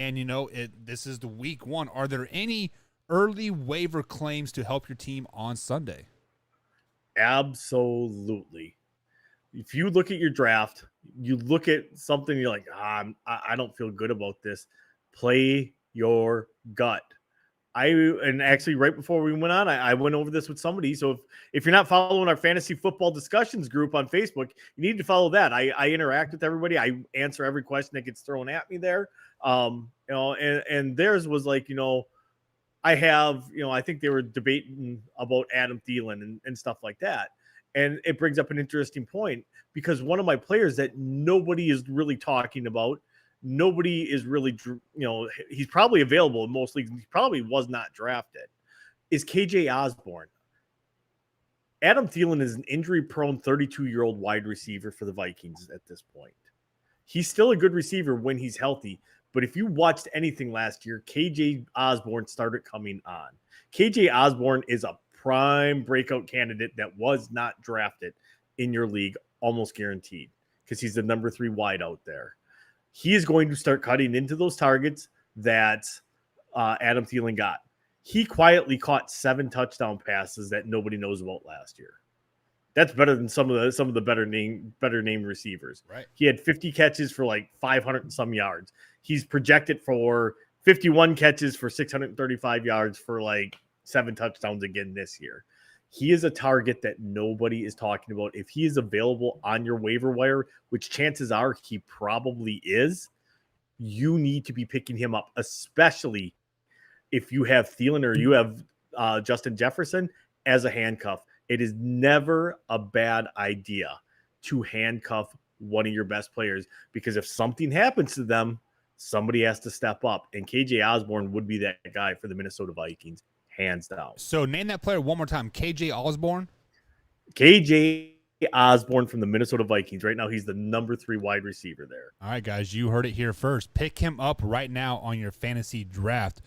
And, this is the week one. Are there any early waiver claims to help your team on Sunday? Absolutely. If you look at your draft, you look at something, you're like, I don't feel good about this. Play your gut. And actually right before we went on, I went over this with somebody. So if you're not following our fantasy football discussions group on Facebook, you need to follow that. I interact with everybody. I answer every question that gets thrown at me there. And theirs was like, I have, I think they were debating about Adam Thielen and stuff like that. And it brings up an interesting point because one of my players that nobody is really talking about, nobody is really, he's probably available in most leagues. He probably was not drafted, is KJ Osborne. Adam Thielen is an injury-prone 32-year-old wide receiver for the Vikings at this point. He's still a good receiver when he's healthy, but if you watched anything last year, KJ Osborne started coming on. KJ Osborne is a prime breakout candidate that was not drafted in your league, almost guaranteed, because he's the number 3 wide out there. He is going to start cutting into those targets that Adam Thielen got. He quietly caught 7 touchdown passes that nobody knows about last year. That's better than some of the better name receivers. Right. He had 50 catches for like 500 and some yards. He's projected for 51 catches for 635 yards for like 7 touchdowns again this year. He is a target that nobody is talking about. If he is available on your waiver wire, which chances are he probably is, you need to be picking him up, especially if you have Thielen or you have Justin Jefferson as a handcuff. It is never a bad idea to handcuff one of your best players because if something happens to them, somebody has to step up. And KJ Osborne would be that guy for the Minnesota Vikings, hands down. So name that player one more time. KJ Osborne? KJ Osborne from the Minnesota Vikings. Right now, he's the number 3 wide receiver there. All right, guys, you heard it here first. Pick him up right now on your fantasy draft.